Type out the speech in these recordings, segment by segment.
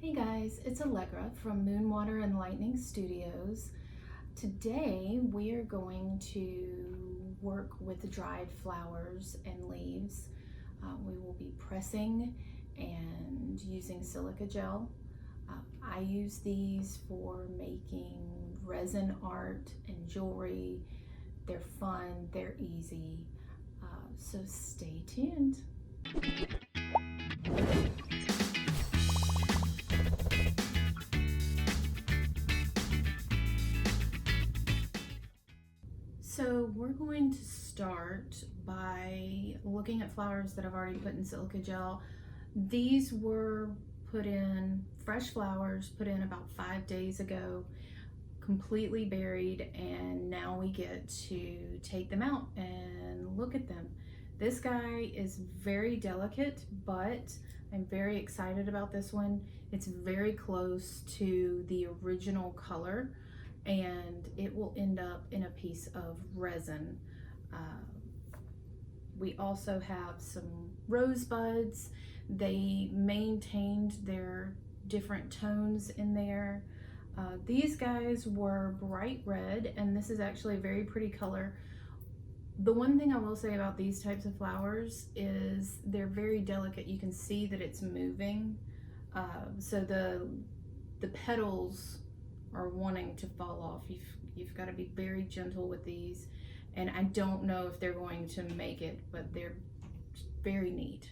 Hey guys, it's Allegra from Moonwater and Lightning Studios. Today we are going to work with dried flowers and leaves. We will be pressing and using silica gel. I use these for making resin art and jewelry. They're fun, they're easy, so stay tuned. So we're going to start by looking at flowers that I've already put in silica gel. These were put in, fresh flowers put in about 5 days ago, completely buried, and now we get to take them out and look at them. This guy is very delicate, but I'm very excited about this one. It's very close to the original color, and it will end up in a piece of resin. We also have some rosebuds. They maintained their different tones in there. These guys were bright red, and this is actually a very pretty color. The one thing I will say about these types of flowers is they're very delicate. You can see that it's moving. So the petals are wanting to fall off. You've got to be very gentle with these, and I don't know if they're going to make it, but they're very neat.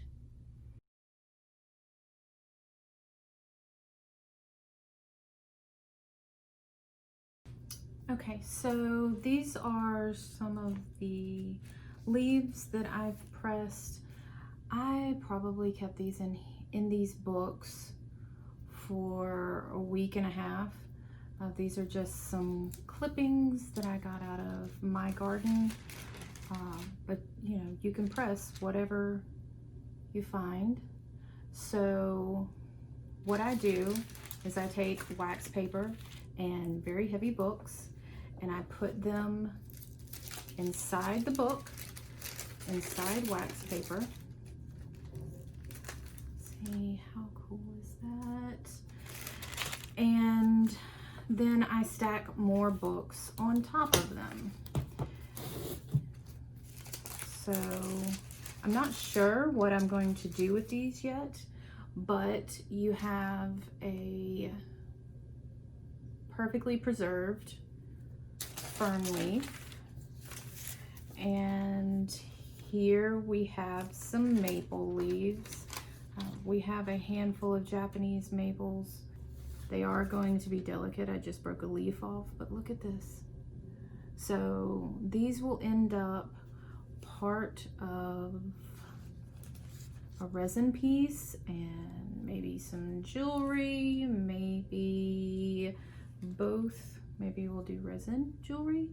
Okay, so these are some of the leaves that I've pressed. I probably kept these in these books for a week and a half. These are just some clippings that I got out of my garden, but you know, you can press whatever you find. So what I do is I take wax paper and very heavy books, and I put them inside the book, inside wax paper. See, how cool is that? And then I stack more books on top of them. So I'm not sure what I'm going to do with these yet, but you have a perfectly preserved fern leaf, and here we have some maple leaves. We have a handful of Japanese maples. They are going to be delicate. I just broke a leaf off, but look at this. So these will end up part of a resin piece and maybe some jewelry, maybe both. Maybe we'll do resin jewelry.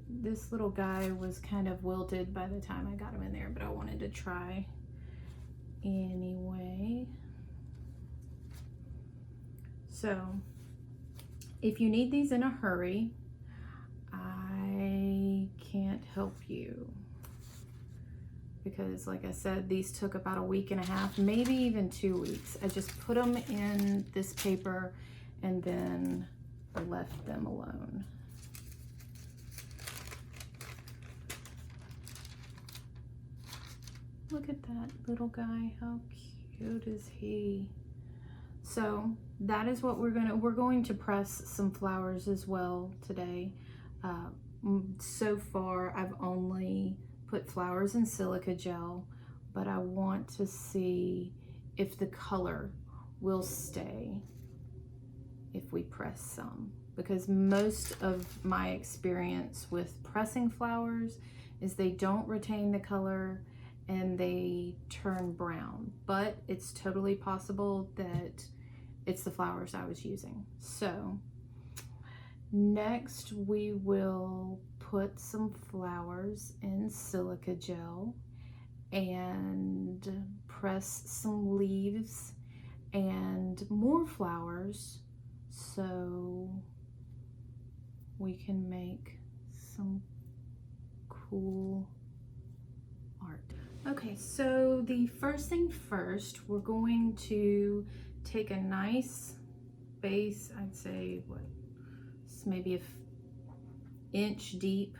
This little guy was kind of wilted by the time I got him in there, but I wanted to try anyway. So if you need these in a hurry, I can't help you, because like I said, these took about a week and a half, maybe even 2 weeks. I just put them in this paper and then left them alone. Look at that little guy. How cute is he? So that is what we're going to press some flowers as well today. So far I've only put flowers in silica gel, but I want to see if the color will stay if we press some, because most of my experience with pressing flowers is they don't retain the color and they turn brown, but it's totally possible that it's the flowers I was using. So next we will put some flowers in silica gel and press some leaves and more flowers so we can make some cool art. Okay, so the first thing first, we're going to take a nice base, I'd say, what, maybe an inch deep.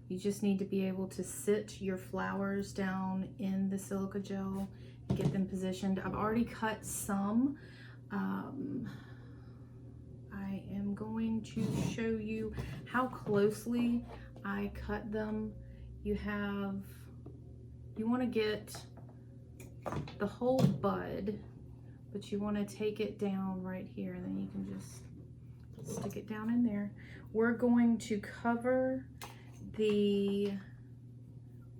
You just need to be able to sit your flowers down in the silica gel and get them positioned. I've already cut some. I am going to show you how closely I cut them. You want to get the whole bud, but you want to take it down right here, and then you can just stick it down in there. We're going to cover the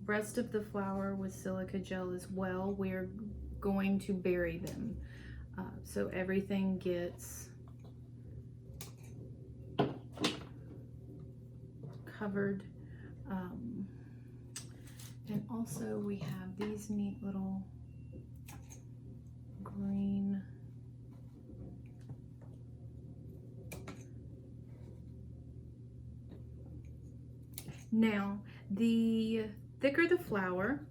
rest of the flower with silica gel as well. We're going to bury them so everything gets covered. And also we have these neat little green now. The thicker the flower,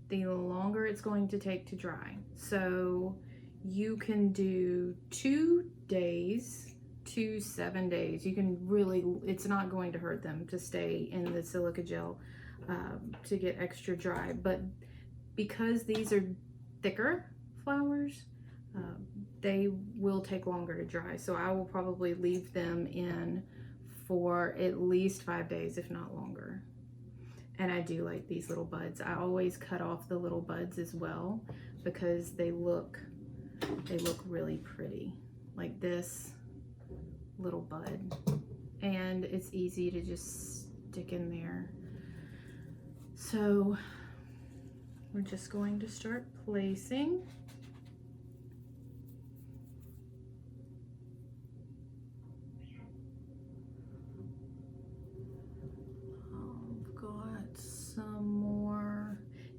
the longer it's going to take to dry. So you can do 2 days to 7 days. You can really, it's not going to hurt them to stay in the silica gel to get extra dry. But because these are thicker flowers, they will take longer to dry. So I will probably leave them in for at least 5 days, if not longer. And I do like these little buds. I always cut off the little buds as well because they look really pretty, like this little bud. And it's easy to just stick in there. So we're just going to start placing.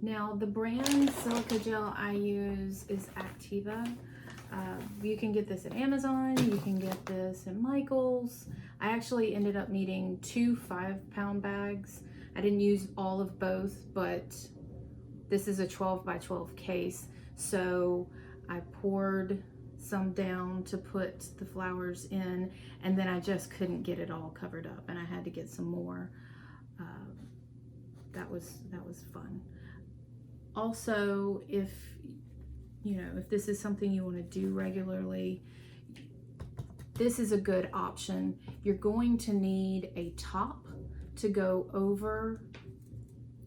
Now the brand silica gel I use is Activa. You can get this at Amazon, you can get this at Michael's. I actually ended up needing 2 5-pound bags. I didn't use all of both, but this is a 12 by 12 case. So I poured some down to put the flowers in, and then I just couldn't get it all covered up, and I had to get some more. That was fun. Also, if this is something you want to do regularly, this is a good option. You're going to need a top to go over,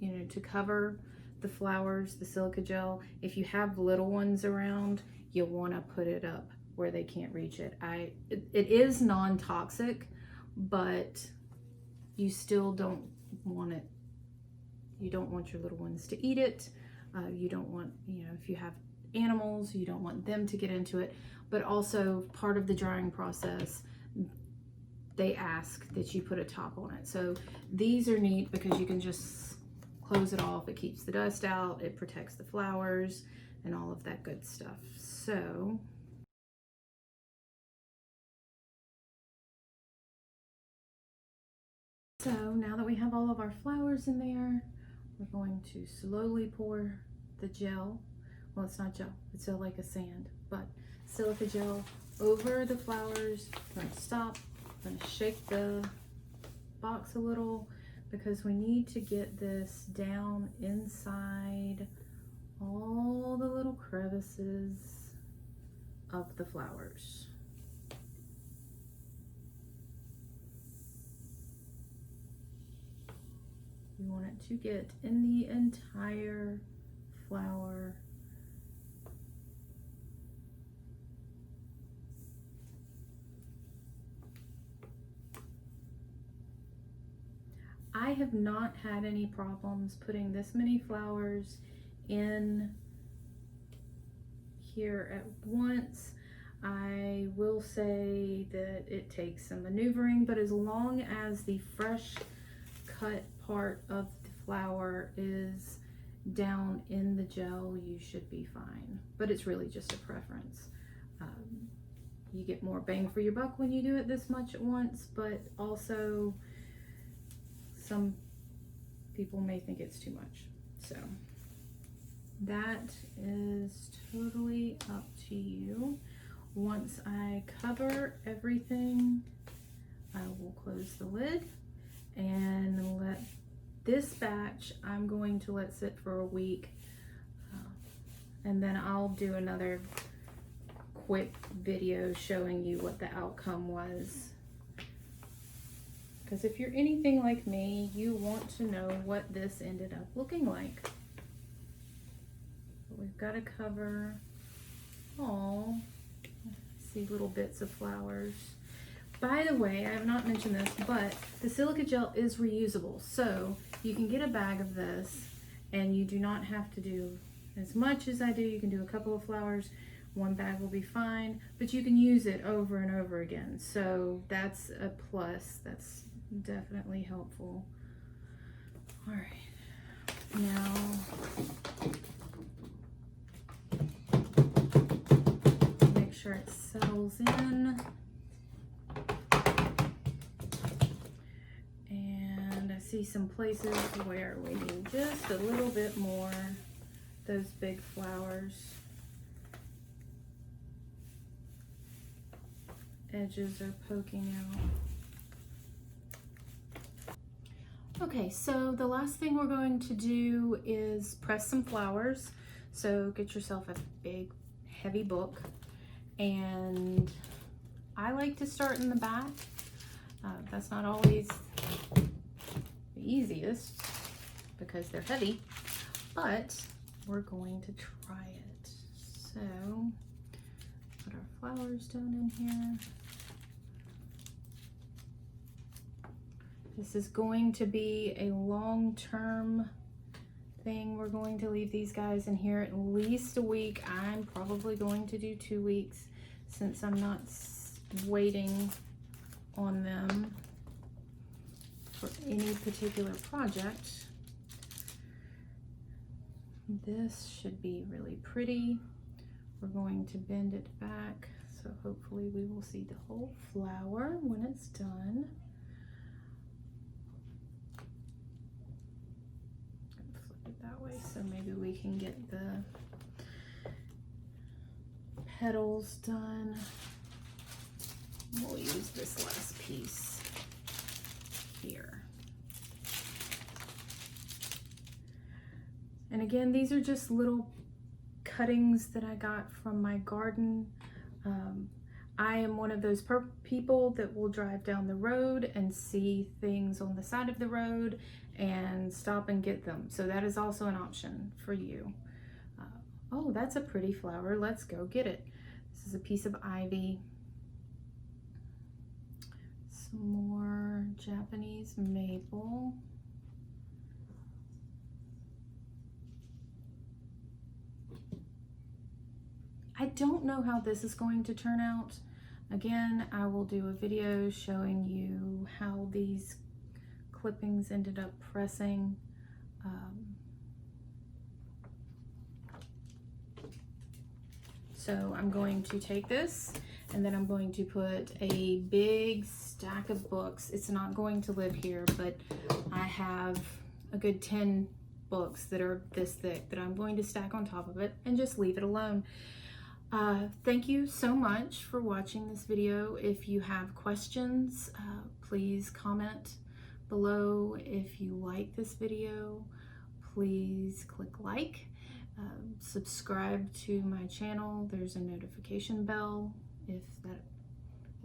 to cover the flowers, the silica gel. If you have little ones around, you'll want to put it up where they can't reach it. It is non-toxic, but you still don't want it. You don't want your little ones to eat it. You don't want, if you have animals, you don't want them to get into it. But also part of the drying process, they ask that you put a top on it. So these are neat because you can just close it off. It keeps the dust out. It protects the flowers and all of that good stuff. So now that we have all of our flowers in there, we're going to slowly pour the gel. Well, it's not gel, it's like a sand, but silica gel over the flowers. I'm going to stop. I'm going to shake the box a little because we need to get this down inside all the little crevices of the flowers. You want it to get in the entire flower. I have not had any problems putting this many flowers in here at once. I will say that it takes some maneuvering, but as long as the fresh cut part of the flower is down in the gel, you should be fine. But it's really just a preference. You get more bang for your buck when you do it this much at once, but also some people may think it's too much. So that is totally up to you. Once I cover everything, I will close the lid and let this batch, I'm going to let sit for a week, and then I'll do another quick video showing you what the outcome was. Because if you're anything like me, you want to know what this ended up looking like. But we've got to cover all, see little bits of flowers. By the way, I have not mentioned this, but the silica gel is reusable. So you can get a bag of this and you do not have to do as much as I do. You can do a couple of flowers. One bag will be fine, but you can use it over and over again. So that's a plus. That's definitely helpful. All right, now make sure it settles in. And I see some places where we need just a little bit more, those big flowers. Edges are poking out. Okay, so the last thing we're going to do is press some flowers. So get yourself a big, heavy book. And I like to start in the back. That's not always the easiest because they're heavy, but we're going to try it. So put our flowers down in here. This is going to be a long-term thing. We're going to leave these guys in here at least a week. I'm probably going to do 2 weeks since I'm not waiting on them for any particular project. This should be really pretty. We're going to bend it back, so hopefully we will see the whole flower when it's done. Flip it that way so maybe we can get the petals done. We'll use this last piece here. And again, these are just little cuttings that I got from my garden. I am one of those people that will drive down the road and see things on the side of the road and stop and get them. So that is also an option for you. Oh, that's a pretty flower. Let's go get it. This is a piece of ivy. Some more Japanese maple. I don't know how this is going to turn out. Again, I will do a video showing you how these clippings ended up pressing. So I'm going to take this and then I'm going to put a big stack of books. It's not going to live here, but I have a good 10 books that are this thick that I'm going to stack on top of it and just leave it alone. Thank you so much for watching this video. If you have questions, please comment below. If you like this video, please click like. Subscribe to my channel. There's a notification bell if that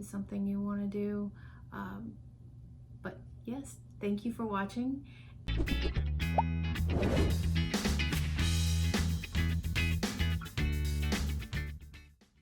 is something you want to do. But yes, thank you for watching.